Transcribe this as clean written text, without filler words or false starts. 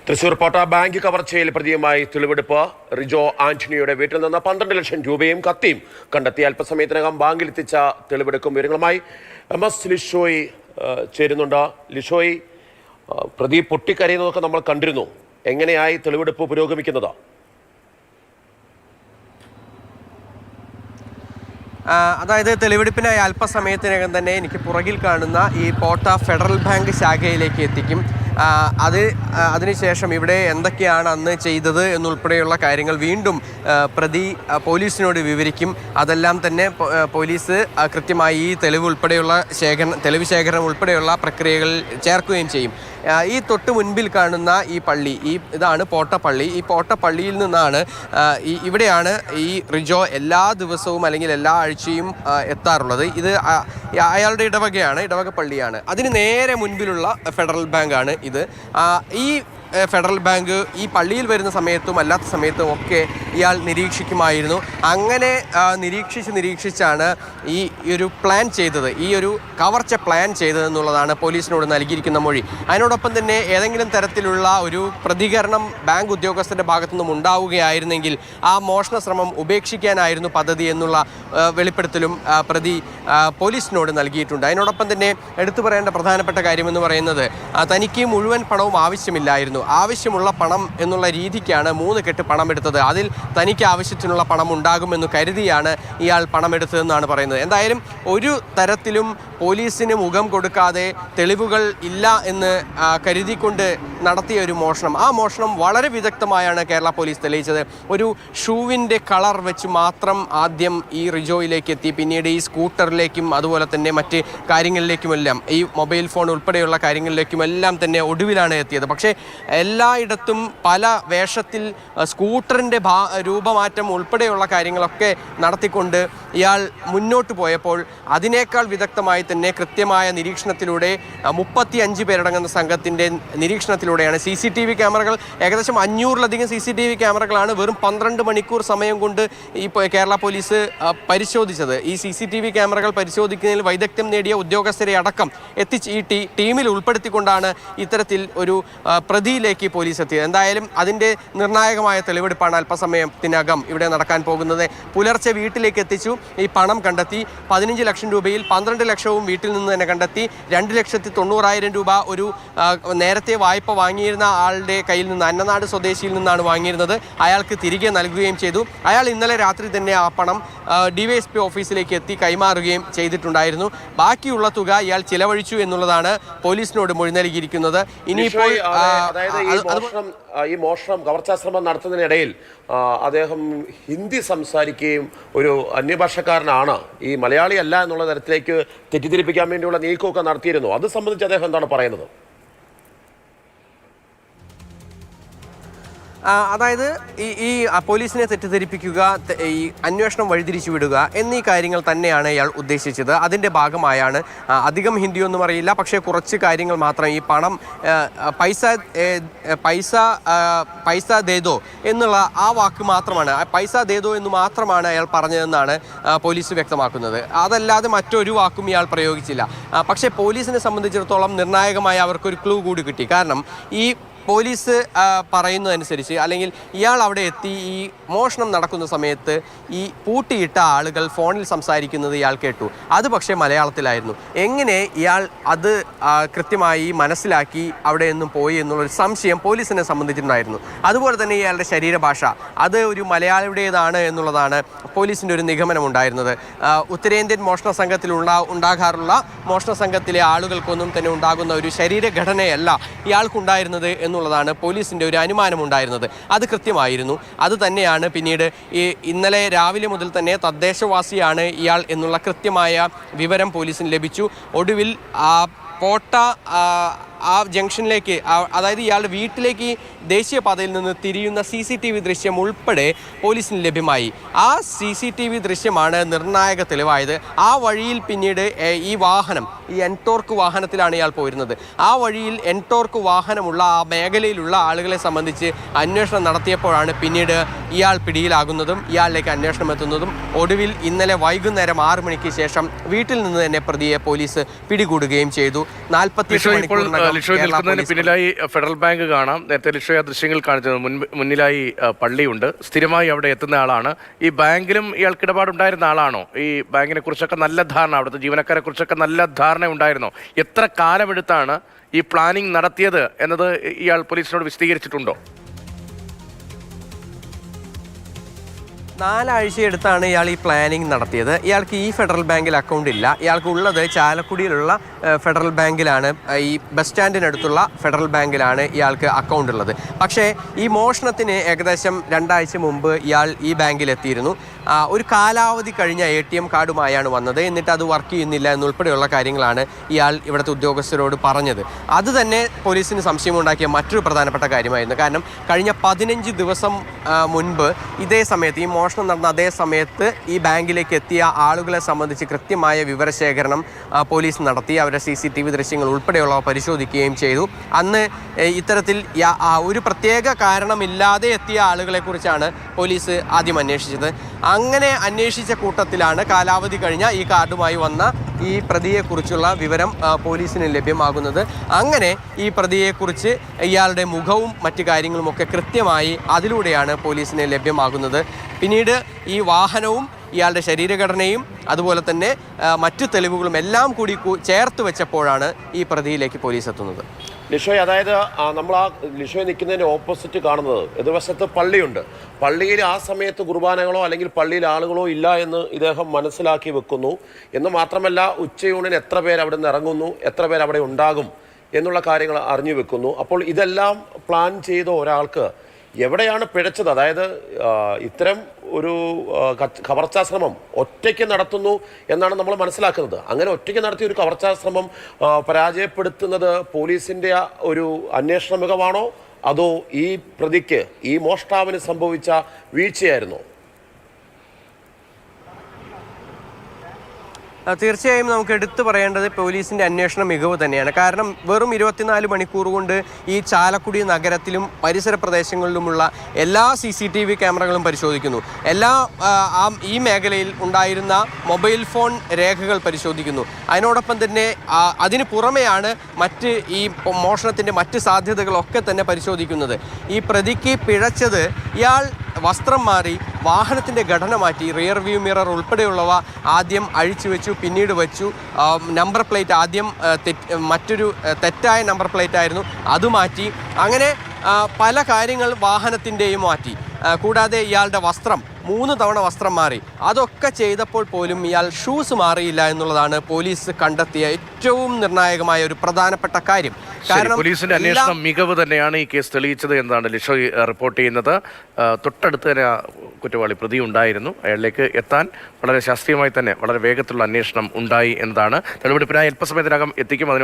തൃശൂർ പോട്ട bank കവർച്ചയിൽ പ്രതിയുമായി തെളിവെടുപ്പ്. റിജോ ആന്റണിയുടെ വീട്ടിൽ നിന്ന് 12 ലക്ഷം രൂപയും കത്തിയും കണ്ടെത്തി. അല്പസമയത്തിനകം ബാങ്കിലെത്തിച്ച തെളിവെടുക്കും. വിവരങ്ങളുമായി MS ലിഷോയ് ചേരുന്നുണ്ട്. ലിഷോയ്, പ്രതി പൊട്ടിക്കരയുന്നതൊക്കെ നമ്മൾ കണ്ടിരുന്നു. എങ്ങനെയായി തെളിവെടുപ്പ് പുരോഗമിക്കുന്നത്? അതായത് തെളിവെടുപ്പിനായി അല്പസമയത്തിനകം തന്നെ എനിക്ക് പുറകിൽ കാണുന്ന ഈ പോട്ട ഫെഡറൽ ബാങ്ക് ശാഖയിലേക്ക് എത്തിക്കും. അതിനുശേഷം ഇവിടെ എന്തൊക്കെയാണ് അന്ന് ചെയ്തത് എന്നുൾപ്പെടെയുള്ള കാര്യങ്ങൾ വീണ്ടും പ്രതി പോലീസിനോട് വിവരിക്കും. അതെല്ലാം തന്നെ പോലീസ് കൃത്യമായി ഈ തെളിവ് ശേഖരണം ഉൾപ്പെടെയുള്ള പ്രക്രിയകൾ ചേർക്കുകയും ചെയ്യും. ഈ തൊട്ട് മുൻപിൽ കാണുന്ന ഈ പള്ളി, ഇതാണ് പോട്ട പള്ളി. ഈ പോട്ട പള്ളിയിൽ നിന്നാണ് ഇവിടെയാണ് ഈ റിജോ എല്ലാ ദിവസവും അല്ലെങ്കിൽ എല്ലാ ആഴ്ചയും എത്താറുള്ളത്. ഇത് അയാളുടെ ഇടവക പള്ളിയാണ്. അതിന് നേരെ മുൻപിലുള്ള ഫെഡറൽ ബാങ്കാണ് ഇത്. ഈ ഫെഡറൽ ബാങ്ക് ഈ പള്ളിയിൽ വരുന്ന സമയത്തും അല്ലാത്ത സമയത്തും ഒക്കെ ഇയാൾ നിരീക്ഷിക്കുമായിരുന്നു. അങ്ങനെ നിരീക്ഷിച്ചാണ് ഈ ഒരു പ്ലാൻ ചെയ്തത്, ഈ ഒരു കവർച്ച പ്ലാൻ ചെയ്തതെന്നുള്ളതാണ് പോലീസിനോട് നൽകിയിരിക്കുന്ന മൊഴി. അതിനോടൊപ്പം തന്നെ ഏതെങ്കിലും തരത്തിലുള്ള ഒരു പ്രതികരണം ബാങ്ക് ഉദ്യോഗസ്ഥരുടെ ഭാഗത്തുനിന്നും ഉണ്ടാവുകയായിരുന്നെങ്കിൽ ആ മോഷണ ശ്രമം ഉപേക്ഷിക്കാനായിരുന്നു പദ്ധതി എന്നുള്ള വെളിപ്പെടുത്തലും പ്രതി പോലീസിനോട് നൽകിയിട്ടുണ്ട്. അതിനോടൊപ്പം തന്നെ എടുത്തു പറയേണ്ട പ്രധാനപ്പെട്ട കാര്യമെന്ന് പറയുന്നത്, തനിക്ക് മുഴുവൻ പണവും ആവശ്യമില്ലായിരുന്നു. ആവശ്യമുള്ള പണം എന്നുള്ള രീതിക്കാണ് 3 കെട്ട് പണം എടുത്തത്. അതിൽ തനിക്ക് ആവശ്യത്തിനുള്ള പണം ഉണ്ടാകുമെന്ന് കരുതിയാണ് ഇയാൾ പണമെടുത്തതെന്നാണ് പറയുന്നത്. എന്തായാലും ഒരു തരത്തിലും പോലീസിന് മുഖം കൊടുക്കാതെ തെളിവുകൾ ഇല്ല എന്ന് കരുതിക്കൊണ്ട് നടത്തിയ ഒരു മോഷണം, ആ മോഷണം വളരെ വിദഗ്ധമായാണ് കേരള പോലീസ് തെളിയിച്ചത്. ഒരു ഷൂവിൻ്റെ കളർ വെച്ച് മാത്രം ആദ്യം ഈ റിജോയിലേക്ക് എത്തി. പിന്നീട് ഈ സ്കൂട്ടറിലേക്കും അതുപോലെ തന്നെ മറ്റ് കാര്യങ്ങളിലേക്കുമെല്ലാം, ഈ മൊബൈൽ ഫോൺ ഉൾപ്പെടെയുള്ള കാര്യങ്ങളിലേക്കുമെല്ലാം തന്നെ ഒടുവിലാണ് എത്തിയത്. പക്ഷേ എല്ലായിടത്തും പല വേഷത്തിൽ സ്കൂട്ടറിൻ്റെ രൂപമാറ്റം ഉൾപ്പെടെയുള്ള കാര്യങ്ങളൊക്കെ നടത്തിക്കൊണ്ട് ഇയാൾ മുന്നോട്ട് പോയപ്പോൾ അതിനേക്കാൾ വിദഗ്ധമായി തന്നെ കൃത്യമായ നിരീക്ഷണത്തിലൂടെ 35 പേരടങ്ങുന്ന സംഘത്തിൻ്റെ നിരീക്ഷണത്തിലൂടെയാണ് CCTV ക്യാമറകൾ, ഏകദേശം 500-ലധികം CCTV ക്യാമറകളാണ് വെറും 12 മണിക്കൂർ സമയം കൊണ്ട് ഈ കേരള പോലീസ് പരിശോധിച്ചത്. ഈ CCTV ക്യാമറകൾ പരിശോധിക്കുന്നതിൽ വൈദഗ്ധ്യം നേടിയ ഉദ്യോഗസ്ഥരെ അടക്കം എത്തിച്ച് ഈ ടീമിൽ ഉൾപ്പെടുത്തിക്കൊണ്ടാണ് ഇത്തരത്തിൽ ഒരു പ്രതിയിലേക്ക് പോലീസ് എത്തിയത്. എന്തായാലും അതിൻ്റെ നിർണായകമായ തെളിവെടുപ്പാണ് അല്പസമയത്തിനകം ഇവിടെ നടക്കാൻ പോകുന്നത്. പുലർച്ചെ വീട്ടിലേക്ക് എത്തിച്ചു. ഈ പണം കണ്ടെത്തി. 15 ലക്ഷം രൂപയിൽ 12 ലക്ഷവും വീട്ടിൽ നിന്ന് തന്നെ കണ്ടെത്തി. 2,90,000 രൂപ ഒരു നേരത്തെ വായ്പ വാങ്ങിയിരുന്ന ആളുടെ കയ്യിൽ നിന്ന്, അന്നനാട് സ്വദേശിയിൽ നിന്നാണ് വാങ്ങിയിരുന്നത്. അയാൾക്ക് തിരികെ നൽകുകയും ചെയ്തു. അയാൾ ഇന്നലെ രാത്രി തന്നെ ആ പണം DYSP ഓഫീസിലേക്ക് എത്തി കൈമാറുകയും ചെയ്തിട്ടുണ്ടായിരുന്നു. ബാക്കിയുള്ള തുക ഇയാൾ ചിലവഴിച്ചു എന്നുള്ളതാണ് പോലീസിനോട് മൊഴി നൽകിയിരിക്കുന്നത്. ഇനിയിപ്പോൾ ഈ മോഷണം കവർച്ചാശ്രമം നടത്തുന്നതിനിടയിൽ അദ്ദേഹം ഹിന്ദി സംസാരിക്കുകയും ഒരു അന്യഭാഷക്കാരനാണ്, ഈ മലയാളി അല്ല എന്നുള്ള തരത്തിലേക്ക് തെറ്റിദ്ധരിപ്പിക്കാൻ വേണ്ടിയുള്ള നീക്കമൊക്കെ നടത്തിയിരുന്നു. അത് സംബന്ധിച്ച് അദ്ദേഹം എന്താണ് പറയുന്നത്? അതായത് ഈ പോലീസിനെ തെറ്റിദ്ധരിപ്പിക്കുക, ഈ അന്വേഷണം വഴിതിരിച്ചു വിടുക എന്നീ കാര്യങ്ങൾ തന്നെയാണ് ഇയാൾ ഉദ്ദേശിച്ചത്. അതിൻ്റെ ഭാഗമായാണ്, അധികം ഹിന്ദിയൊന്നും അറിയില്ല, പക്ഷേ കുറച്ച് കാര്യങ്ങൾ മാത്രം, ഈ പണം പൈസ ദേദോ എന്നുള്ള ആ വാക്ക് മാത്രമാണ്, പൈസ ദേദോ എന്ന് മാത്രമാണ് അയാൾ പറഞ്ഞതെന്നാണ് പോലീസ് വ്യക്തമാക്കുന്നത്. അതല്ലാതെ മറ്റൊരു വാക്കും ഇയാൾ പ്രയോഗിച്ചില്ല. പക്ഷേ പോലീസിനെ സംബന്ധിച്ചിടത്തോളം നിർണായകമായ അവർക്കൊരു ക്ലൂ കൂടി കിട്ടി. കാരണം ഈ പോലീസ് പറയുന്നതനുസരിച്ച്, അല്ലെങ്കിൽ ഇയാൾ അവിടെ എത്തി ഈ മോഷണം നടക്കുന്ന സമയത്ത് ഈ പൂട്ടിയിട്ട ആളുകൾ ഫോണിൽ സംസാരിക്കുന്നത് ഇയാൾ കേട്ടു. അത് പക്ഷേ മലയാളത്തിലായിരുന്നു. എങ്ങനെ ഇയാൾ അത് കൃത്യമായി മനസ്സിലാക്കി അവിടെ നിന്നും പോയി എന്നുള്ളൊരു സംശയം പോലീസിനെ സംബന്ധിച്ചിട്ടുണ്ടായിരുന്നു. അതുപോലെ തന്നെ ഇയാളുടെ ശരീരഭാഷ അത് ഒരു മലയാളിയുടേതാണ് എന്നുള്ളതാണ് പോലീസിൻ്റെ ഒരു നിഗമനമുണ്ടായിരുന്നത്. ഉത്തരേന്ത്യൻ മോഷണ സംഘത്തിൽ ഉണ്ടാകാറുള്ള മോഷണ സംഘത്തിലെ ആളുകൾക്കൊന്നും തന്നെ ഉണ്ടാകുന്ന ഒരു ശരീരഘടനയല്ല ഇയാൾക്കുണ്ടായിരുന്നത് എന്നുള്ളതാണ് പോലീസിൻ്റെ ഒരു അനുമാനമുണ്ടായിരുന്നത്. അത് കൃത്യമായിരുന്നു. അത് തന്നെയാണ് പിന്നീട് ഇന്നലെ രാവിലെ മുതൽ തന്നെ തദ്ദേശവാസിയാണ് ഇയാൾ എന്നുള്ള കൃത്യമായ വിവരം പോലീസിന് ലഭിച്ചു. ഒടുവിൽ പോട്ട ആ ജംഗ്ഷനിലേക്ക്, അതായത് ഇയാളുടെ വീട്ടിലേക്ക് ദേശീയപാതയിൽ നിന്ന് തിരിയുന്ന CCTV ദൃശ്യം ഉൾപ്പെടെ പോലീസിന് ലഭ്യമായി. ആ CCTV ദൃശ്യമാണ് നിർണായക തെളിവായത്. ആ വഴിയിൽ പിന്നീട് ഈ വാഹനം, ഈ എൻടോർക്ക് വാഹനത്തിലാണ് ഇയാൾ പോയിരുന്നത്. ആ വഴിയിൽ എൻടോർക്ക് വാഹനമുള്ള ആ മേഖലയിലുള്ള ആളുകളെ സംബന്ധിച്ച് അന്വേഷണം നടത്തിയപ്പോഴാണ് പിന്നീട് ഇയാൾ പിടിയിലാകുന്നതും ഇയാളിലേക്ക് അന്വേഷണം എത്തുന്നതും. ഒടുവിൽ ഇന്നലെ വൈകുന്നേരം 6 മണിക്ക് ശേഷം വീട്ടിൽ നിന്ന് തന്നെ പ്രതിയെ പോലീസ് പിടികൂടുകയും ചെയ്തു. 48 മണിക്കൂറിനകം ലിഷോയ് നിൽക്കുന്നതിന് പിന്നിലായി ഫെഡറൽ ബാങ്ക് കാണാം. നേരത്തെ ലിഷോയ് ആ ദൃശ്യങ്ങൾ കാണിച്ചത് മുന്നിലായി പള്ളിയുണ്ട്. സ്ഥിരമായി അവിടെ എത്തുന്ന ആളാണ്. ഈ ബാങ്കിലും ഇയാൾക്ക് ഇടപാടുണ്ടായിരുന്ന ആളാണോ? ഈ ബാങ്കിനെ കുറിച്ചൊക്കെ നല്ല ധാരണ, അവിടുത്തെ ജീവനക്കാരെ കുറിച്ചൊക്കെ നല്ല ധാരണ ഉണ്ടായിരുന്നോ? എത്ര കാലമെടുത്താണ് ഈ പ്ലാനിംഗ് നടത്തിയത് എന്നത് ഇയാൾ പോലീസിനോട് വിശദീകരിച്ചിട്ടുണ്ടോ? 4 ആഴ്ചയെടുത്താണ് ഇയാൾ ഈ പ്ലാനിങ് നടത്തിയത്. ഇയാൾക്ക് ഈ ഫെഡറൽ ബാങ്കിൽ അക്കൗണ്ട് ഇല്ല. ഇയാൾക്ക് ഉള്ളത് ചാലക്കുടിയിലുള്ള ഫെഡറൽ ബാങ്കിലാണ്, ഈ ബസ് സ്റ്റാൻഡിനടുത്തുള്ള ഫെഡറൽ ബാങ്കിലാണ് ഇയാൾക്ക് അക്കൗണ്ട് ഉള്ളത്. പക്ഷേ ഈ മോഷണത്തിന് ഏകദേശം 2 ആഴ്ച മുമ്പ് ഇയാൾ ഈ ബാങ്കിൽ എത്തിയിരുന്നു. ഒരു കാലാവധി കഴിഞ്ഞ ATM കാർഡുമായാണ് വന്നത്. എന്നിട്ട് അത് വർക്ക് ചെയ്യുന്നില്ല എന്നുൾപ്പെടെയുള്ള കാര്യങ്ങളാണ് ഇയാൾ ഇവിടുത്തെ ഉദ്യോഗസ്ഥരോട് പറഞ്ഞത്. അത് തന്നെ പോലീസിന് സംശയമുണ്ടാക്കിയ മറ്റൊരു പ്രധാനപ്പെട്ട കാര്യമായിരുന്നു. കാരണം കഴിഞ്ഞ 15 ദിവസം മുൻപ് ഇതേ സമയത്ത്, ഈ മോഷണം നടന്ന അതേ സമയത്ത് ഈ ബാങ്കിലേക്ക് എത്തിയ ആളുകളെ സംബന്ധിച്ച് കൃത്യമായ വിവരശേഖരണം പോലീസ് നടത്തി. അവരുടെ CCTV ദൃശ്യങ്ങൾ ഉൾപ്പെടെയുള്ളവ പരിശോധിക്കുകയും ചെയ്തു. അന്ന് ഇത്തരത്തിൽ ഒരു പ്രത്യേക കാരണമില്ലാതെ എത്തിയ ആളുകളെക്കുറിച്ചാണ് പോലീസ് ആദ്യം അന്വേഷിച്ചത്. അങ്ങനെ അന്വേഷിച്ച കൂട്ടത്തിലാണ് കാലാവധി കഴിഞ്ഞ ഈ കാർഡുമായി വന്ന ഈ പ്രതിയെക്കുറിച്ചുള്ള വിവരം പോലീസിന് ലഭ്യമാകുന്നത്. അങ്ങനെ ഈ പ്രതിയെക്കുറിച്ച് ഇയാളുടെ മുഖവും മറ്റു കാര്യങ്ങളുമൊക്കെ കൃത്യമായി അതിലൂടെയാണ് പോലീസിന് ലഭ്യമാകുന്നത്. പിന്നീട് ഈ വാഹനവും ഇയാളുടെ ശരീരഘടനയും അതുപോലെ തന്നെ മറ്റു തെളിവുകളും എല്ലാം കൂടി ചേർത്ത് വെച്ചപ്പോഴാണ് ഈ പ്രതിയിലേക്ക് പോലീസ് എത്തുന്നത്. ലിഷോയ്, അതായത് നമ്മൾ ആ ലിഷോയ് നിൽക്കുന്നതിന് ഓപ്പോസിറ്റ് കാണുന്നത് എതിർവശത്ത് പള്ളിയുണ്ട്. പള്ളിയിൽ ആ സമയത്ത് കുർബാനകളോ അല്ലെങ്കിൽ പള്ളിയിൽ ആളുകളോ ഇല്ല എന്ന് ഇദ്ദേഹം മനസ്സിലാക്കി വെക്കുന്നു. എന്ന് മാത്രമല്ല, ഉച്ചയൂണിന് എത്ര പേര് അവിടെ നിന്ന് ഇറങ്ങുന്നു, എത്ര പേര് അവിടെ ഉണ്ടാകും എന്നുള്ള കാര്യങ്ങൾ അറിഞ്ഞു വെക്കുന്നു. അപ്പോൾ ഇതെല്ലാം പ്ലാൻ ചെയ്ത ഒരാൾക്ക് എവിടെയാണ് പിഴച്ചത്? അതായത് ഇത്തരം ഒരു കവർച്ചാശ്രമം ഒറ്റയ്ക്ക് നടത്തുന്നു എന്നാണ് നമ്മൾ മനസ്സിലാക്കുന്നത്. അങ്ങനെ ഒറ്റയ്ക്ക് നടത്തിയ ഒരു കവർച്ചാശ്രമം പരാജയപ്പെടുത്തുന്നത് പോലീസിൻ്റെ ഒരു അന്വേഷണ മികവാണോ, അതോ ഈ പ്രതിക്ക്, ഈ മോഷ്ടാവിന് സംഭവിച്ച വീഴ്ചയായിരുന്നോ? തീർച്ചയായും നമുക്ക് എടുത്തു പറയേണ്ടത് പോലീസിൻ്റെ അന്വേഷണ മികവ് തന്നെയാണ്. കാരണം വെറും 24 മണിക്കൂർ കൊണ്ട് ഈ ചാലക്കുടി നഗരത്തിലും പരിസര പ്രദേശങ്ങളിലുമുള്ള എല്ലാ CCTV ക്യാമറകളും പരിശോധിക്കുന്നു. ഈ മേഖലയിൽ ഉണ്ടായിരുന്ന മൊബൈൽ ഫോൺ രേഖകൾ പരിശോധിക്കുന്നു. അതിനോടൊപ്പം തന്നെ അതിന് പുറമെയാണ് ഈ മോഷണത്തിൻ്റെ മറ്റ് സാധ്യതകളൊക്കെ തന്നെ പരിശോധിക്കുന്നത്. ഈ പ്രതിക്ക് പിഴച്ചത് ഇയാൾ വസ്ത്രം മാറി, വാഹനത്തിൻ്റെ ഘടന മാറ്റി, റിയർ വ്യൂ മിറർ ഉൾപ്പെടെയുള്ളവ ആദ്യം അഴിച്ചു വെച്ചു, പിന്നീട് വെച്ചു. നമ്പർ പ്ലേറ്റ് ആദ്യം മറ്റൊരു തെറ്റായ നമ്പർ പ്ലേറ്റ് ആയിരുന്നു, അത് മാറ്റി. അങ്ങനെ പല കാര്യങ്ങൾ വാഹനത്തിൻ്റെയും മാറ്റി. കൂടാതെ ഇയാളുടെ വസ്ത്രം 3 തവണ വസ്ത്രം മാറി. അതൊക്കെ ചെയ്തപ്പോൾ പോലും ഇയാൾ ഷൂസ് മാറിയില്ല എന്നുള്ളതാണ് പോലീസ് കണ്ടെത്തിയ ഏറ്റവും നിർണായകമായ ഒരു പ്രധാനപ്പെട്ട കാര്യം. കാരണം പോലീസിന്റെ അന്വേഷണം മികവ് തന്നെയാണ് ഈ കേസ് തെളിയിച്ചത് എന്നാണ് ലിഷോയ് റിപ്പോർട്ട് ചെയ്യുന്നത്. തൊട്ടടുത്ത് തന്നെ കുറ്റവാളി പ്രതി ഉണ്ടായിരുന്നു. അയാളിലേക്ക് എത്താൻ വളരെ ശാസ്ത്രീയമായി തന്നെ വളരെ വേഗത്തിലുള്ള അന്വേഷണം ഉണ്ടായി എന്നതാണ്. തെളിവെടുപ്പിനായി അല്പസമയത്തിനകം എത്തിക്കും.